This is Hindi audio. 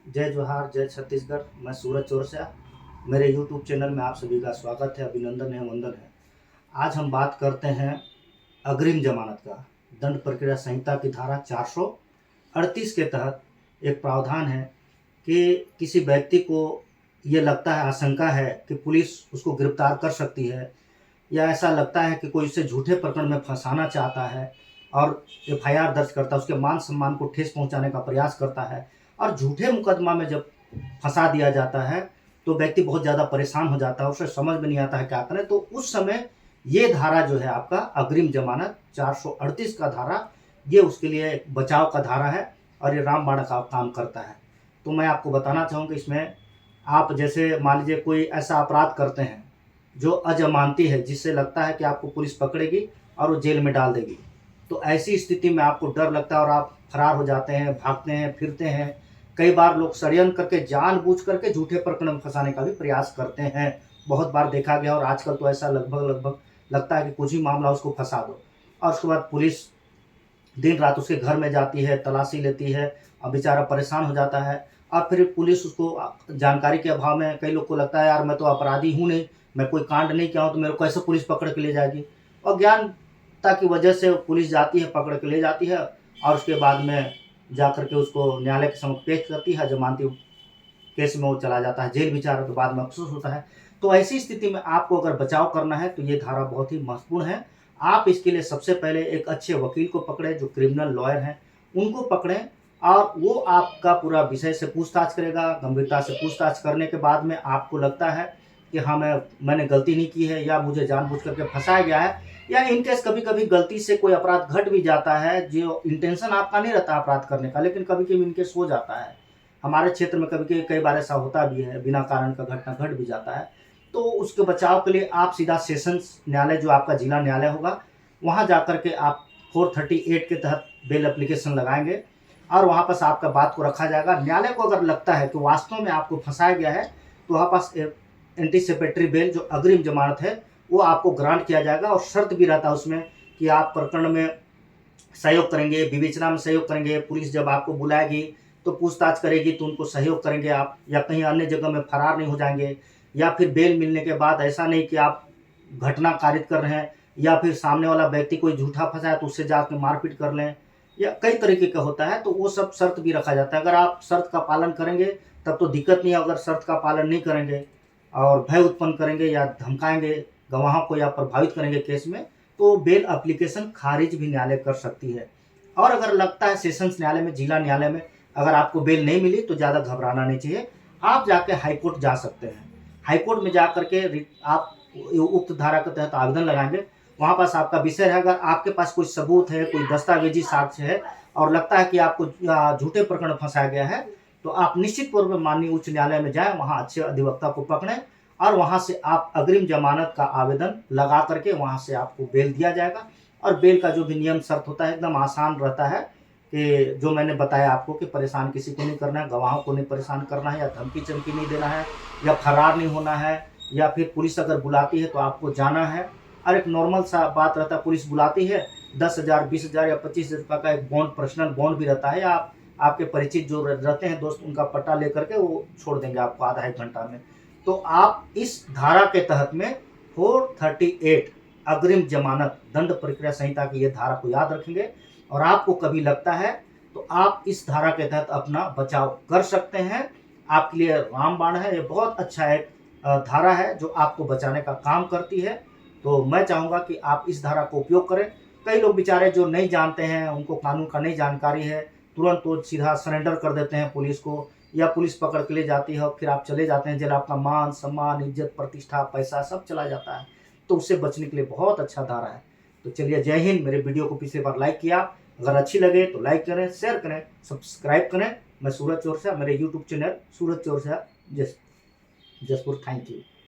जय जोहार, जय छत्तीसगढ़। मैं सूरज चौरसिया। मेरे यूट्यूब चैनल में आप सभी का स्वागत है, अभिनंदन है, वंदन है। आज हम बात करते हैं अग्रिम जमानत का। दंड प्रक्रिया संहिता की धारा 438 के तहत एक प्रावधान है कि किसी व्यक्ति को ये लगता है, आशंका है कि पुलिस उसको गिरफ्तार कर सकती है, या ऐसा लगता है कि कोई उसे झूठे प्रकरण में फंसाना चाहता है और एफआईआर दर्ज करता है, उसके मान सम्मान को ठेस पहुंचाने का प्रयास करता है और झूठे मुकदमा में जब फंसा दिया जाता है तो व्यक्ति बहुत ज़्यादा परेशान हो जाता है, उसे समझ में नहीं आता है क्या करें। तो उस समय ये धारा जो है आपका अग्रिम जमानत 438 का धारा, ये उसके लिए बचाव का धारा है और ये रामबाण का काम करता है। तो मैं आपको बताना चाहूँगा, इसमें आप जैसे मान लीजिए कोई ऐसा अपराध करते हैं जो अजमानती है, जिससे लगता है कि आपको पुलिस पकड़ेगी और वो जेल में डाल देगी, तो ऐसी स्थिति में आपको डर लगता है और आप फरार हो जाते हैं, भागते हैं, फिरते हैं। कई बार लोग षड्यंत्र करके, जानबूझ करके झूठे प्रकरण में फंसाने का भी प्रयास करते हैं। बहुत बार देखा गया और आजकल तो ऐसा लगभग लगभग लगता है कि कुछ ही मामला उसको फंसा दो और उसके बाद पुलिस दिन रात उसके घर में जाती है, तलाशी लेती है और बेचारा परेशान हो जाता है। और फिर पुलिस उसको जानकारी के अभाव में, कई लोग को लगता है यार मैं तो अपराधी हूँ नहीं, मैं कोई कांड नहीं किया हूँ, तो मेरे को कैसे पुलिस पकड़ के ले जाएगी। अज्ञानता की वजह से पुलिस जाती है, पकड़ के ले जाती है और उसके बाद में जा कर के उसको न्यायालय के समक्ष पेश करती है। जमानती केस में वो चला जाता है जेल, बेचारा तो बाद में अफसोस होता है। तो ऐसी स्थिति में आपको अगर बचाव करना है तो ये धारा बहुत ही महत्वपूर्ण है। आप इसके लिए सबसे पहले एक अच्छे वकील को पकड़ें, जो क्रिमिनल लॉयर हैं, उनको पकड़ें और वो आपका पूरा विषय से पूछताछ करेगा। गंभीरता से पूछताछ करने के बाद में आपको लगता है कि हाँ, मैंने गलती नहीं की है या मुझे जानबूझ करके फंसाया गया है, या इन केस कभी-कभी गलती से कोई अपराध घट भी जाता है, जो इंटेंशन आपका नहीं रहता अपराध करने का, लेकिन कभी-कभी इन केस हो जाता है। हमारे क्षेत्र में कभी कई बार ऐसा होता भी है, बिना कारण का घटना घट भी जाता है। तो उसके बचाव के लिए आप सीधा सेशंस न्यायालय, जो आपका जिला न्यायालय होगा, वहाँ जाकर के आप 438 के तहत बेल एप्लीकेशन लगाएंगे और वहाँ पास आपका बात को रखा जाएगा। न्यायालय को अगर लगता है कि वास्तव में आपको फंसाया गया है, तो वहाँ पास एंटीसिपेटरी बेल, जो अग्रिम जमानत है, वो आपको ग्रांट किया जाएगा और शर्त भी रहता है उसमें कि आप प्रकरण में सहयोग करेंगे, विवेचना में सहयोग करेंगे। पुलिस जब आपको बुलाएगी तो पूछताछ करेगी तो उनको सहयोग करेंगे आप, या कहीं अन्य जगह में फरार नहीं हो जाएंगे, या फिर बेल मिलने के बाद ऐसा नहीं कि आप घटना कारित कर रहे हैं या फिर सामने वाला व्यक्ति कोई झूठा फंसा है तो उससे जाकर मारपीट कर लें, या कई तरीके का होता है। तो वो सब शर्त भी रखा जाता है। अगर आप शर्त का पालन करेंगे तब तो दिक्कत नहीं है। अगर शर्त का पालन नहीं करेंगे और भय उत्पन्न करेंगे या धमकाएंगे गवाहों को या प्रभावित करेंगे केस में, तो बेल एप्लीकेशन खारिज भी न्यायालय कर सकती है। और अगर लगता है सेशंस न्यायालय में, जिला न्यायालय में अगर आपको बेल नहीं मिली, तो ज़्यादा घबराना नहीं चाहिए। आप जाके हाईकोर्ट जा सकते हैं। हाईकोर्ट में जा करके आप उक्त धारा के तहत आवेदन लगाएंगे। वहाँ पास आपका विषय है, अगर आपके पास कोई सबूत है, कोई दस्तावेजी साक्ष्य है और लगता है कि आपको झूठे प्रकरण फंसाया गया है, तो आप निश्चित तौर पर माननीय उच्च न्यायालय में जाएं, वहाँ अच्छे अधिवक्ता को पकड़ें और वहाँ से आप अग्रिम जमानत का आवेदन लगा करके वहाँ से आपको बेल दिया जाएगा। और बेल का जो भी नियम शर्त होता है एकदम आसान रहता है, कि जो मैंने बताया आपको कि परेशान किसी को नहीं करना है, गवाहों को नहीं परेशान करना है, या धमकी चमकी नहीं देना है, या फरार नहीं होना है, या फिर पुलिस अगर बुलाती है तो आपको जाना है। और एक नॉर्मल सा बात रहता है, पुलिस बुलाती है 10,000, 20,000 या 25,000 रुपये का एक बॉन्ड, पर्सनल बॉन्ड भी रहता है, या आपके परिचित जो रहते हैं दोस्त, उनका पट्टा लेकर के वो छोड़ देंगे आपको आधा एक घंटा में। तो आप इस धारा के तहत में 438 अग्रिम जमानत दंड प्रक्रिया संहिता की ये धारा को याद रखेंगे और आपको कभी लगता है तो आप इस धारा के तहत अपना बचाव कर सकते हैं। आपके लिए रामबाण है, ये बहुत अच्छा एक धारा है जो आपको बचाने का काम करती है। तो मैं चाहूँगा कि आप इस धारा को उपयोग करें। कई लोग बेचारे जो नहीं जानते हैं, उनको कानून का नहीं जानकारी है, तुरंत वो सीधा सरेंडर कर देते हैं पुलिस को, या पुलिस पकड़ के ले जाती है और फिर आप चले जाते हैं जेल, आपका मान सम्मान, इज्जत, प्रतिष्ठा, पैसा सब चला जाता है। तो उससे बचने के लिए बहुत अच्छा धारा है। तो चलिए, जय हिंद। मेरे वीडियो को पिछली बार लाइक किया, अगर अच्छी लगे तो लाइक करें, शेयर करें, सब्सक्राइब करें। मैं सूरज चौरसिया, मेरे YouTube channel Suraj Chaurasia Jaspur. Thank you.